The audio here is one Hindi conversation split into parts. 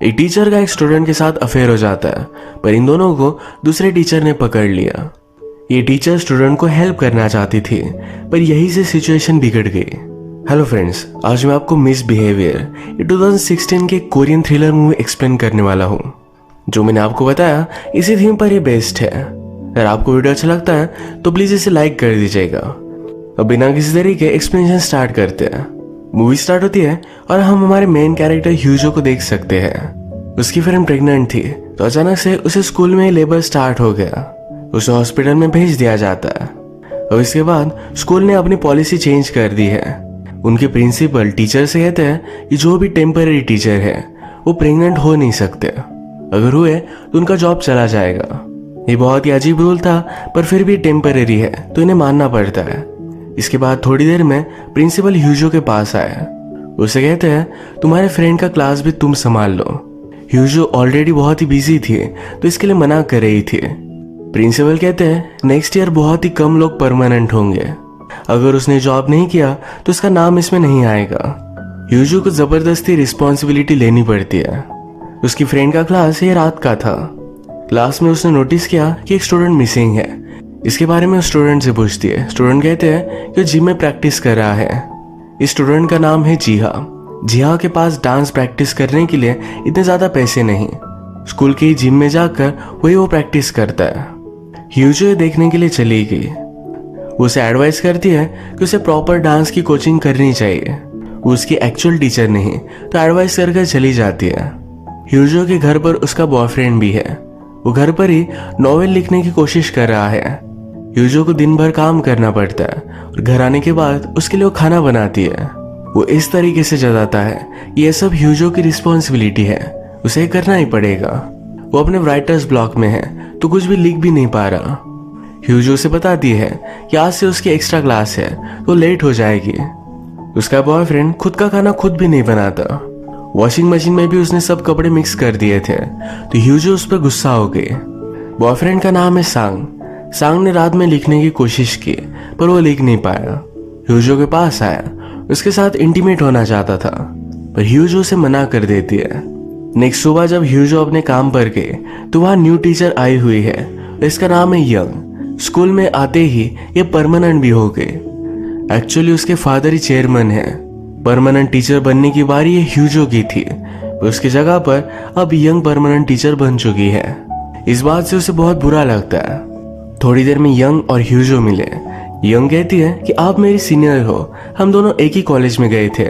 एक टीचर का एक स्टूडेंट के साथ अफेयर हो जाता है, पर इन दोनों को दूसरे टीचर ने पकड़ लिया। ये टीचर स्टूडेंट को हेल्प करना चाहती थी, पर यही से सिचुएशन बिगड़ गई। हेलो फ्रेंड्स, आज मैं आपको मिसबिहेवियर ये 2016 के कोरियन थ्रिलर मूवी एक्सप्लेन करने वाला हूँ। जो मैंने आपको बताया इसी थीम पर ये बेस्ड है। अगर आपको वीडियो अच्छा लगता है तो प्लीज इसे लाइक कर दीजिएगा। अब बिना किसी तरीके एक्सप्लेनेशन स्टार्ट करते हैं। मूवी स्टार्ट होती है और हम हमारे मेन कैरेक्टर ह्यूजो को देख सकते हैं। उसकी फ्रेंड प्रेग्नेंट थी, तो अचानक से उसे स्कूल में लेबर स्टार्ट हो गया। उसे हॉस्पिटल में भेज दिया जाता है और इसके बाद स्कूल ने अपनी पॉलिसी चेंज कर दी है। उनके प्रिंसिपल टीचर से कहते हैं कि जो भी टेम्पररी टीचर है वो प्रेग्नेंट हो नहीं सकते, अगर हुए तो उनका जॉब चला जाएगा। ये बहुत ही अजीब रूल था, पर फिर भी टेम्पररी है तो इन्हें मानना पड़ता है। इसके बाद थोड़ी देर में प्रिंसिपल ह्यूजो के पास आया। उसे कहते हैं तुम्हारे फ्रेंड का क्लास भी तुम संभाल लो। ह्यूजो ऑलरेडी बहुत ही बिजी थी, तो इसके लिए मना कर रही थी। प्रिंसिपल कहते हैं नेक्स्ट ईयर बहुत ही कम लोग परमानेंट होंगे, अगर उसने जॉब नहीं किया तो उसका नाम इसमें नहीं आएगा। ह्यूजो को जबरदस्ती रिस्पॉन्सिबिलिटी लेनी पड़ती है। उसकी फ्रेंड का क्लास ये रात का था। क्लास में उसने नोटिस किया कि एक स्टूडेंट मिसिंग है। इसके बारे में स्टूडेंट से पूछती है। स्टूडेंट कहते हैं कि जिम में प्रैक्टिस कर रहा है। इस स्टूडेंट का नाम है जिहा। जिहा के पास डांस प्रैक्टिस करने के लिए इतने ज्यादा पैसे नहीं। स्कूल के जिम में जाकर वही वो प्रैक्टिस करता है। ह्यूजो देखने के लिए चली गई। वो उसे एडवाइस करती है कि उसे प्रॉपर डांस की कोचिंग करनी चाहिए। वो उसकी एक्चुअल टीचर नहीं, तो एडवाइस कर चली जाती है। ह्यूजो के घर पर उसका बॉयफ्रेंड भी है। वो घर पर ही नॉवेल लिखने की कोशिश कर रहा है। ह्यूजो को दिन भर काम करना पड़ता है और घर आने के बाद उसके लिए वो खाना बनाती है। वो इस तरीके से जताता है ये सब ह्यूजो की रिस्पॉन्सिबिलिटी है, उसे करना ही पड़ेगा। वो अपने राइटर्स ब्लॉक में है, तो कुछ भी लिख भी नहीं पा रहा। ह्यूजो से बताती है कि आज से उसकी एक्स्ट्रा क्लास है, तो लेट हो जाएगी। उसका बॉयफ्रेंड खुद का खाना खुद भी नहीं बनाता। वॉशिंग मशीन में भी उसने सब कपड़े मिक्स कर दिए थे, तो ह्यूजो उस पर गुस्सा हो गई। बॉयफ्रेंड का नाम है सांग। सांग ने रात में लिखने की कोशिश की, पर वो लिख नहीं पाया। ह्यूजो के पास आया, उसके साथ इंटीमेट होना चाहता था, पर ह्यूजो उसे मना कर देती है। नेक्स्ट सुबह जब ह्यूजो अपने काम पर गए तो वहां न्यू टीचर आई हुई है। इसका नाम है यंग। स्कूल में आते ही ये परमानेंट भी हो गए। एक्चुअली उसके फादर ही चेयरमैन है। परमानेंट टीचर बनने की बारी ये ह्यूजो की थी, उसकी जगह पर अब यंग परमानेंट टीचर बन चुकी है। इस बात से उसे बहुत बुरा लगता है। थोड़ी देर में यंग और ह्यूजो मिले। यंग कहती है कि आप मेरी सीनियर हो, हम दोनों एक ही कॉलेज में गए थे।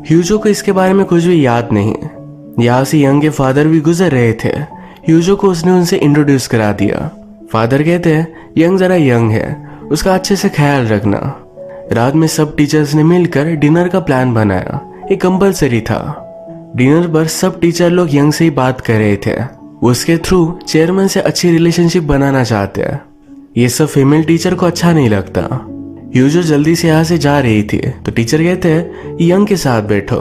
ह्यूजो को इसके बारे में कुछ भी याद नहीं। यहाँ से यंग के फादर भी गुजर रहे थे। ह्यूजो को उसने उनसे इंट्रोड्यूस करा दिया। फादर कहते हैं यंग जरा यंग है, उसका अच्छे से ख्याल रखना। रात में सब टीचर्स ने मिलकर डिनर का प्लान बनाया। ये कंपलसरी था। डिनर पर सब टीचर लोग यंग से ही बात कर रहे थे। वो उसके थ्रू चेयरमैन से अच्छी रिलेशनशिप बनाना चाहते हैं। ये सब फीमेल टीचर को अच्छा नहीं लगता। ह्यूजो जल्दी से यहाँ से जा रही थी, तो टीचर कहते हैं यंग के साथ बैठो,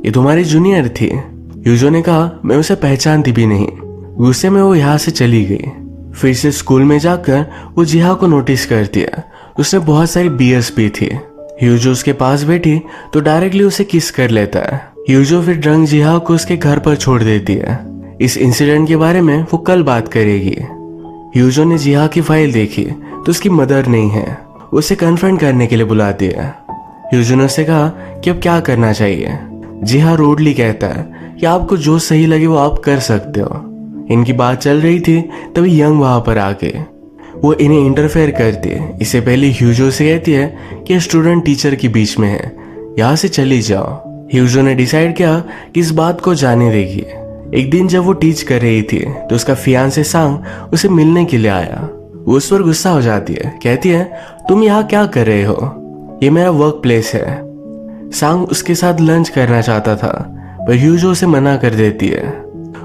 ये तुम्हारी जूनियर थी। ह्यूजो ने कहा मैं उसे पहचानती भी नहीं। गुस्से में वो यहाँ से चली गई। फिर से स्कूल में जाकर वो जिहा को नोटिस करती है। उसने बहुत सारी बियर्स पी थी। ह्यूजो उसके पास बैठी तो डायरेक्टली उसे किस कर लेता है। ह्यूजो फिर ड्रंक जिहा को उसके घर पर छोड़ देती है। इस इंसिडेंट के बारे में वो कल बात करेगी। ह्यूजो ने जिहा की फाइल देखी तो उसकी मदर नहीं है। उसे कन्फ्रंट करने के लिए बुलाती है। ह्यूजो ने उससे कहा कि अब क्या करना चाहिए। जिहा रूडली कहता है कि आपको जो सही लगे वो आप कर सकते हो। इनकी बात चल रही थी तभी यंग वहां पर आ गए। वो इन्हें इंटरफेयर करती है। इससे पहले ह्यूजो से कहती है कि स्टूडेंट टीचर के बीच में है, यहाँ से चली जाओ। ह्यूजो ने डिसाइड किया कि इस बात को जाने देगी। एक दिन जब वो टीच कर रही थी तो उसका फियांसे सांग उसे मिलने के लिए आया। वो उस पर गुस्सा हो जाती है, कहती है तुम यहाँ क्या कर रहे हो, ये मेरा वर्क प्लेस है। सांग उसके साथ लंच करना चाहता था, पर ह्यूजो उसे मना कर देती है।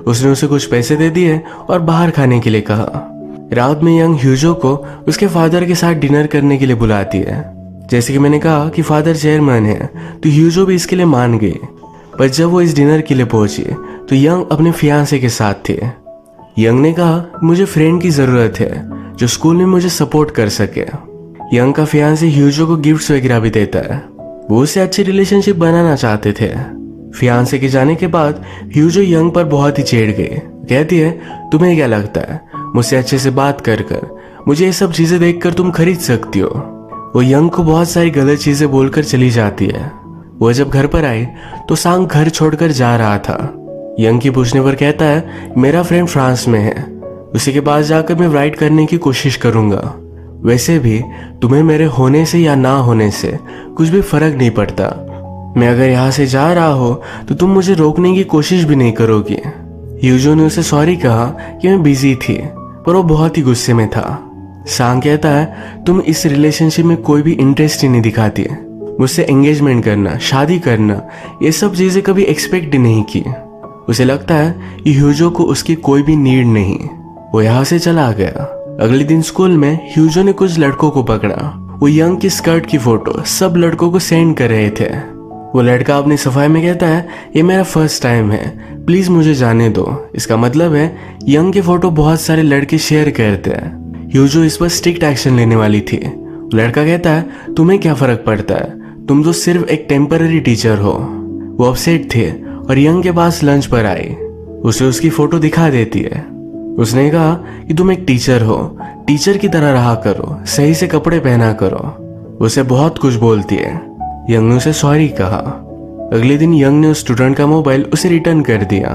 उसने उसे कुछ पैसे दे दिए और बाहर खाने के लिए कहा। रात में यंग ह्यूजो को उसके फादर के साथ डिनर करने के लिए बुलाती है। जैसे कि मैंने कहा कि फादर चेयरमैन है, तो ह्यूजो भी इसके लिए मान गई। पर जब वो इस डिनर के लिए पहुंची तो यंग अपने फियांसे के साथ थे। यंग ने कहा मुझे फ्रेंड की जरूरत है जो स्कूल में मुझे सपोर्ट कर सके। यंग का फियांसे ह्यूजो को गिफ्ट्स वगैरह भी देता है। वो उससे अच्छी रिलेशनशिप बनाना चाहते थे। फियांसे के जाने के बाद ह्यूजो यंग पर बहुत ही चिढ़ गई। कहती है, तुम्हें क्या लगता है मुझसे अच्छे से बात कर कर मुझे ये सब चीजें देखकर तुम खरीद सकती हो। वो यंग को बहुत सारी गलत चीजें बोलकर चली जाती है। वो जब घर पर आई तो सांग घर छोड़कर जा रहा था। यंग की पूछने पर कहता है, मेरा फ्रेंड फ्रांस में है, उसी के पास जाकर मैं राइड करने की कोशिश करूंगा। वैसे भी तुम्हें मेरे होने से या ना होने से कुछ भी फर्क नहीं पड़ता। मैं अगर यहाँ से जा रहा हो तो तुम मुझे रोकने की कोशिश भी नहीं करोगी। ह्यूजो ने उसे सॉरी कहा कि मैं बिजी थी, पर वो बहुत ही गुस्से में था। सांग कहता है, तुम इस रिलेशनशिप में कोई भी इंटरेस्ट ही नहीं दिखाती। मुझसे एंगेजमेंट करना, शादी करना, ये सब चीजें कभी एक्सपेक्ट ही नहीं की। उसे लगता है कि ह्यूजो को उसकी कोई भी नीड नहीं। वो यहाँ से चला गया। अगले दिन स्कूल में ह्यूजो ने कुछ लड़कों को पकड़ा। वो यंग की स्कर्ट की फोटो सब लड़कों को सेंड कर रहे थे। वो लड़का अपनी सफाई में कहता है, ये मेरा फर्स्ट टाइम है, प्लीज मुझे जाने दो। इसका मतलब है यंग की फोटो बहुत सारे लड़के शेयर करते हैं। ह्यूजो इस पर स्ट्रिक्ट एक्शन लेने वाली थी। लड़का कहता है, तुम्हें क्या फर्क पड़ता है, तुम तो सिर्फ एक टेम्पररी टीचर हो। वो अपसेट थे और यंग के पास लंच पर आई। उसे उसकी फोटो दिखा देती है। उसने कहा कि तुम एक टीचर हो, टीचर की तरह रहा करो, सही से कपड़े पहना करो। उसे बहुत कुछ बोलती है। यंग ने उसे सॉरी कहा। अगले दिन यंग ने उस स्टूडेंट का मोबाइल उसे रिटर्न कर दिया।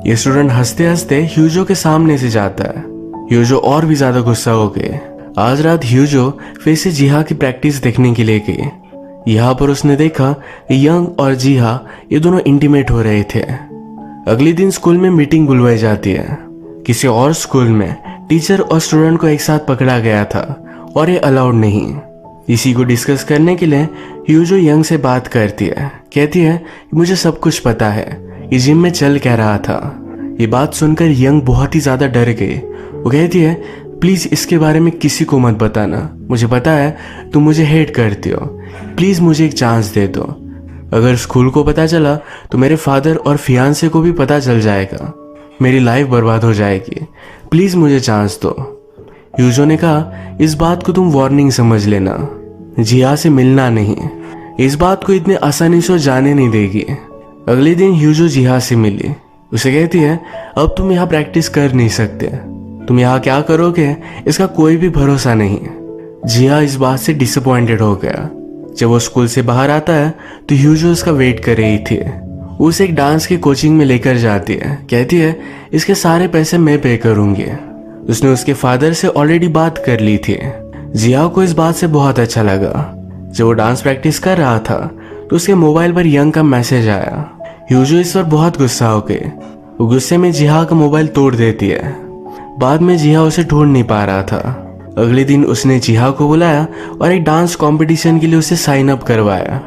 ये स्टूडेंट हंसते हंसते ह्यूजो के सामने से जाता है। ह्यूजो और भी ज्यादा गुस्सा हो गए। आज रात ह्यूजो फिर से जिहा की प्रैक्टिस देखने के लिए गई। यहाँ पर उसने देखा कि यंग और जिहा ये दोनों इंटीमेट हो रहे थे। अगले दिन स्कूल में मीटिंग बुलवाई जाती है। किसी और स्कूल में टीचर और स्टूडेंट को एक साथ पकड़ा गया था और ये अलाउड नहीं। इसी को डिस्कस करने के लिए ह्यूजो यंग से बात करती है। कहती है कि मुझे सब कुछ पता है, ये जिम में चल क्या रहा था। ये बात सुनकर यंग बहुत ही ज्यादा डर गई। वो कहती है, प्लीज इसके बारे में किसी को मत बताना। मुझे पता है तुम मुझे हेट करती हो, प्लीज मुझे एक चांस दे दो। अगर स्कूल को पता चला तो मेरे फादर और फियांसे को भी पता चल जाएगा, मेरी लाइफ बर्बाद हो जाएगी। प्लीज मुझे चांस दो। ह्यूजो ने कहा, इस बात को तुम वार्निंग समझ लेना, जिया से मिलना नहीं। इस बात को इतने आसानी से जाने नहीं देगी। अगले दिन ह्यूजो जिहा से मिली। उसे कहती है, अब तुम यहाँ प्रैक्टिस कर नहीं सकते, तुम यहाँ क्या करोगे इसका कोई भी भरोसा नहीं। जिया इस बात से डिसअपॉइंटेड हो गया। जब वो स्कूल से बाहर आता है तो ह्यूजो उसका वेट कर रही थी। उसे एक डांस की कोचिंग में लेकर जाती है। कहती है, इसके सारे पैसे मैं पे करूंगी। उसने उसके फादर से ऑलरेडी बात कर ली थी। जिया को इस बात से बहुत अच्छा लगा। जब वो डांस प्रैक्टिस कर रहा था तो उसके मोबाइल पर यंग का मैसेज आया। ह्यूजो इस पर बहुत गुस्सा हो गई। वो गुस्से में जिहा का मोबाइल तोड़ देती है। बाद में जिहा उसे ढूंढ नहीं पा रहा था। अगले दिन उसने जिहा को बुलाया और एक डांस कंपटीशन के लिए उसे साइन अप करवाया।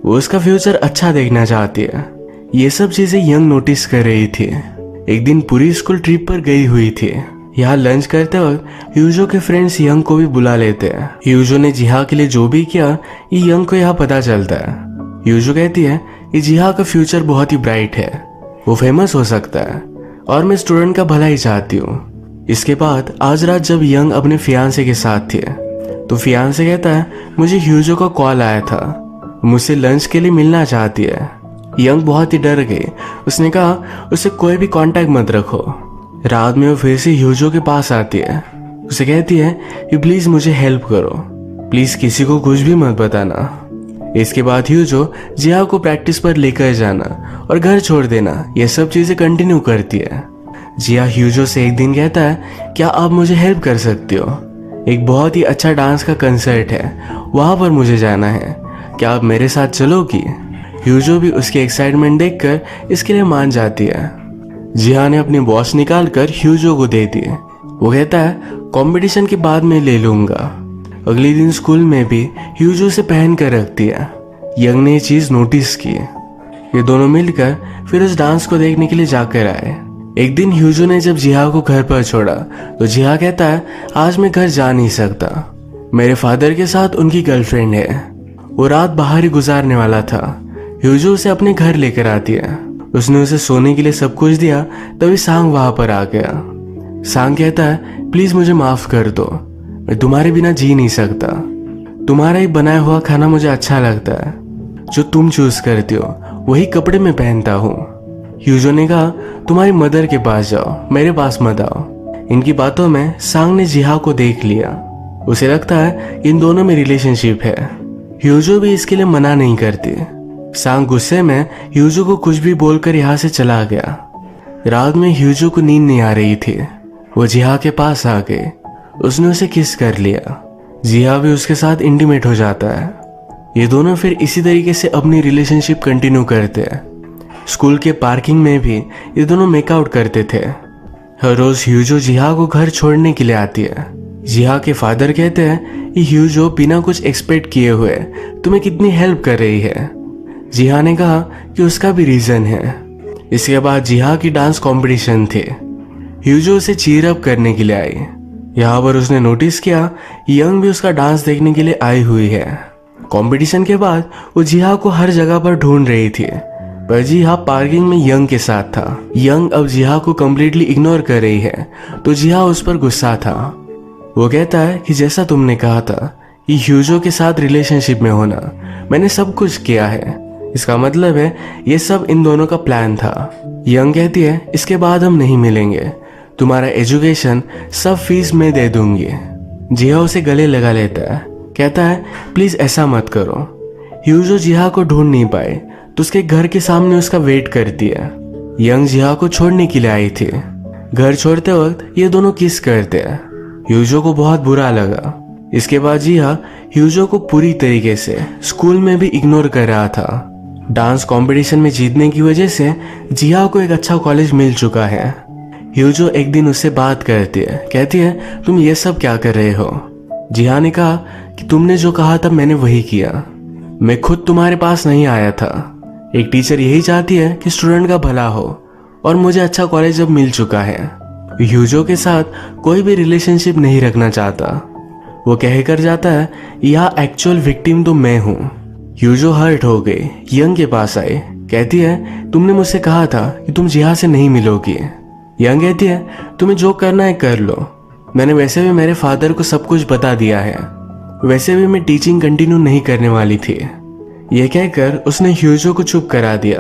वो उसका फ्यूचर अच्छा देखना चाहती है। ये सब चीजें यंग नोटिस कर रही थी। एक दिन पूरी स्कूल ट्रिप पर गई हुई थी। यहाँ लंच करते वक्त ह्यूजो के फ्रेंड्स यंग को भी बुला लेते हैं। ह्यूजो ने जिहा के लिए जो भी किया ये यंग को यहाँ पता चलता है। ह्यूजो कहती है कि जिहा का फ्यूचर बहुत ही ब्राइट है, वो फेमस हो सकता है और मैं स्टूडेंट का भला ही चाहती हूँ। इसके बाद आज रात जब यंग अपने फियांसे के साथ थे तो फियांसे कहता है, मुझे ह्यूजो का कॉल आया था, मुझसे लंच के लिए मिलना चाहती है। यंग बहुत ही डर गई। उसने कहा, उससे कोई भी कांटेक्ट मत रखो। रात में वो फिर से ह्यूजो के पास आती है। उसे कहती है कि प्लीज मुझे हेल्प करो, प्लीज किसी को कुछ भी मत बताना। इसके बाद ह्यूजो जिया को प्रैक्टिस पर लेकर जाना और घर छोड़ देना ये सब चीजें कंटिन्यू करती है। जिया ह्यूजो से एक दिन कहता है, क्या आप मुझे हेल्प कर सकते हो? एक बहुत ही अच्छा डांस का कंसर्ट है, वहां पर मुझे जाना है, क्या आप मेरे साथ चलोगी? ह्यूजो भी उसकी एक्साइटमेंट देखकर इसके लिए मान जाती है। जिहा ने अपनी वॉच निकाल कर ह्यूजो को दे दी। वो कहता है, कंपटीशन के बाद में ले लूंगा। अगले दिन स्कूल में भी ह्यूजो से पहन कर रखती है। यंग ने ये चीज नोटिस की। ये दोनों मिलकर फिर उस डांस को देखने के लिए जाकर आए। एक दिन ह्यूजो ने जब जिहा को घर पर छोड़ा तो जिहा कहता है, आज मैं घर जा नहीं सकता, मेरे फादर के साथ उनकी गर्लफ्रेंड है। वो रात बाहर ही गुजारने वाला था। ह्यूजो उसे अपने घर लेकर आती है। उसने उसे सोने के लिए सब कुछ दिया। तभी सांग वहां पर आ गया। सांग कहता है, प्लीज मुझे माफ कर दो, मैं तुम्हारे बिना जी नहीं सकता। तुम्हारा ही बनाया हुआ खाना मुझे अच्छा लगता है, जो तुम चूज करती हो वही कपड़े मैं पहनता हूँ। ह्यूजो ने कहा, तुम्हारी मदर के पास जाओ, मेरे पास मत आओ। इनकी बातों में सांग ने जिहा को देख लिया। उसे लगता है इन दोनों में रिलेशनशिप है। ह्यूजो भी इसके लिए मना नहीं करती। सांग गुस्से में ह्यूजो को कुछ भी बोलकर यहाँ से चला गया। रात में ह्यूजो को नींद नहीं आ रही थी। वो जिहा के पास आ गई। उसने उसे किस कर लिया। जिहा भी उसके साथ इंटीमेट हो जाता है। ये दोनों फिर इसी तरीके से अपनी रिलेशनशिप कंटिन्यू करते हैं। स्कूल के पार्किंग में भी ये दोनों मेकआउट करते थे। हर रोज ह्यूजो जिहा को घर छोड़ने के लिए आती है। जिहा के फादर कहते हैं कि ह्यूजो बिना कुछ एक्सपेक्ट किए हुए तुम्हें कितनी हेल्प कर रही है। जिहा ने कहा कि उसका भी रीजन है। इसके बाद जिहा की डांस कंपटीशन थे। ह्यूजो उसे चीयर अप करने के लिए आई। यहाँ पर उसने नोटिस किया यंग भी उसका डांस देखने के लिए आई हुई है। कंपटीशन के बाद वो जिहा को हर जगह पर ढूंढ रही थी, पर जिहा पार्किंग में यंग के साथ था। यंग अब जिहा को कम्प्लीटली इग्नोर कर रही है, तो जिहा उस पर गुस्सा था। वो कहता है कि जैसा तुमने कहा था कि ह्यूजो के साथ रिलेशनशिप में होना, मैंने सब कुछ किया है। इसका मतलब है ये सब इन दोनों का प्लान था। यंग कहती है इसके बाद हम नहीं मिलेंगे, तुम्हारा एजुकेशन सब फीस मैं दे दूंगी। जिहा उसे गले लगा लेता है, कहता है प्लीज ऐसा मत करो। ह्यूजो जिहा को ढूंढ नहीं पाए तो उसके घर के सामने उसका वेट करती है। यंग जिहा को छोड़ने के लिए आई थी। घर छोड़ते वक्त ये दोनों किस करते हैं। ह्यूजो को बहुत बुरा लगा। इसके बाद जिहा ह्यूजो को पूरी तरीके से स्कूल में भी इग्नोर कर रहा था। डांस कंपटीशन में जीतने की वजह से जिहा को एक अच्छा कॉलेज मिल चुका है। ह्यूजो एक दिन उससे बात करती है, कहती है तुम ये सब क्या कर रहे हो। जिहा ने कहा कि तुमने जो कहा था मैंने वही किया। मैं खुद तुम्हारे पास नहीं आया था। एक टीचर यही चाहती है कि स्टूडेंट का भला हो, और मुझे अच्छा कॉलेज अब मिल चुका है। ह्यूजो के साथ कोई भी रिलेशनशिप नहीं रखना चाहता। वो कहकर जाता है यह एक्चुअल विक्टिम तो मैं हूँ। ह्यूजो हर्ट हो गई। यंग के पास आई, कहती है तुमने मुझसे कहा था कि तुम जिहा से नहीं मिलोगी। यंग कहती है तुम्हें जो करना है कर लो, मैंने वैसे भी मेरे फादर को सब कुछ बता दिया है। वैसे भी मैं टीचिंग कंटिन्यू नहीं करने वाली थी। यह कहकर उसने ह्यूजो को चुप करा दिया।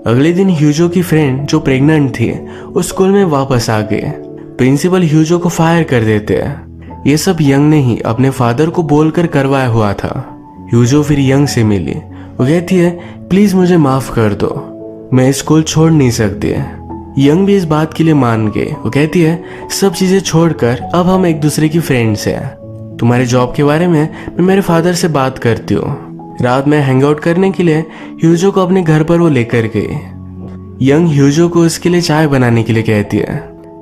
अगले दिन ह्यूजो की फ्रेंड जो प्रेग्नेंट थी उस स्कूल में वापस आ गए। प्रिंसिपल ह्यूजो को फायर कर देते हैं। ये सब यंग ने ही अपने फादर को बोलकर करवाया हुआ था। ह्यूजो फिर यंग से मिली। वो कहती है प्लीज मुझे माफ कर दो, मैं स्कूल छोड़ नहीं सकती। यंग भी इस बात के लिए मान गए। वो कहती है सब चीजें छोड़कर अब हम एक दूसरे की फ्रेंड्स हैं। तुम्हारे जॉब के बारे में मैं मेरे फादर से बात करती हूँ। रात में हैंग आउट करने के लिए ह्यूजो को अपने घर पर वो लेकर गई। यंग ह्यूजो को उसके लिए चाय बनाने के लिए कहती है।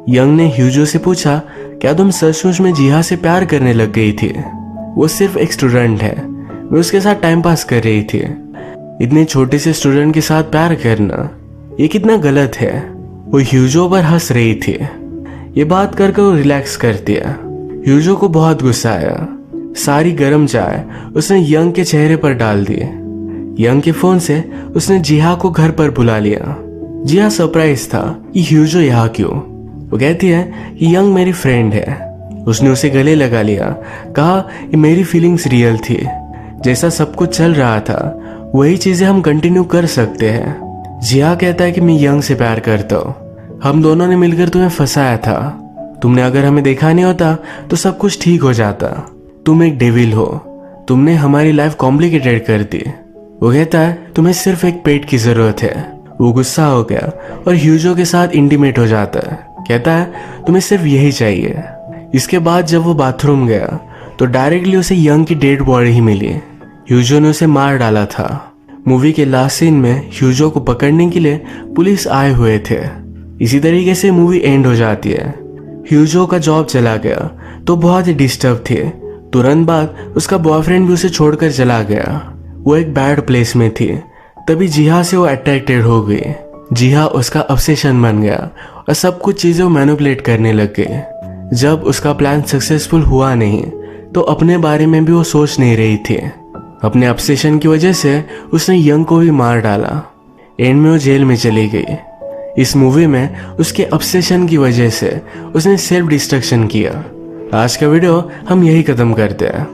यंग ने ह्यूजो से पूछा क्या तुम सचमुच में जिहा से प्यार करने लग गई थी। वो सिर्फ एक स्टूडेंट है, मैं उसके साथ टाइम पास कर रही थी। इतने छोटे से स्टूडेंट के साथ प्यार करना ये कितना गलत है। वो ह्यूजो पर हंस रही थी। ये बात करके वो रिलैक्स करती है। ह्यूजो को बहुत गुस्सा आया। सारी गर्म चाय उसने यंग के चेहरे पर डाल दी। यंग के फोन से उसने जिहा को घर पर बुला लिया। जिहा सरप्राइज था कि ह्यूजो यहाँ क्यों। वो कहती है कि यंग मेरी फ्रेंड है। उसने उसे गले लगा लिया, कहा कि मेरी फीलिंग्स रियल थी। जैसा सब कुछ चल रहा था वही चीजें हम कंटिन्यू कर सकते हैं। जिहा कहता है कि मैं यंग से प्यार करता हूँ। हम दोनों ने मिलकर तुम्हें फंसाया था। तुमने अगर हमें देखा नहीं होता तो सब कुछ ठीक हो जाता। तुम एक डेविल हो, तुमने हमारी लाइफ कॉम्प्लिकेटेड कर दी। वो कहता है तुम्हें सिर्फ एक पेट की जरूरत है। वो गुस्सा हो गया और ह्यूजो के साथ इंटीमेट हो जाता है। कहता है तुम्हें सिर्फ यही चाहिए। इसके बाद जब वो बाथरूम गया तो डायरेक्टली उसे यंग की डेड बॉडी ही मिली। ह्यूजो ने उसे मार डाला था। मूवी के लास्ट सीन में ह्यूजो को पकड़ने के लिए पुलिस आए हुए थे। इसी तरीके से मूवी एंड हो जाती है। ह्यूजो का जॉब चला गया तो बहुत ही डिस्टर्ब थे। तुरंत बाद उसका बॉयफ्रेंड भी उसे छोड़कर चला गया। वो एक बैड प्लेस में थी। तभी जिहा से वो अट्रैक्टेड हो गई। जिहा उसका ऑब्सेशन बन गया और सब कुछ चीजें मैनिपुलेट करने लग गई। जब उसका प्लान सक्सेसफुल हुआ नहीं तो अपने बारे में भी वो सोच नहीं रही थी। अपने ऑब्सेशन की वजह से उसने यंग को भी मार डाला। एंड में वो जेल में चली गई। इस मूवी में उसके ऑब्सेशन की वजह से उसने सेल्फ डिस्ट्रक्शन किया। आज का वीडियो हम यही खत्म करते हैं।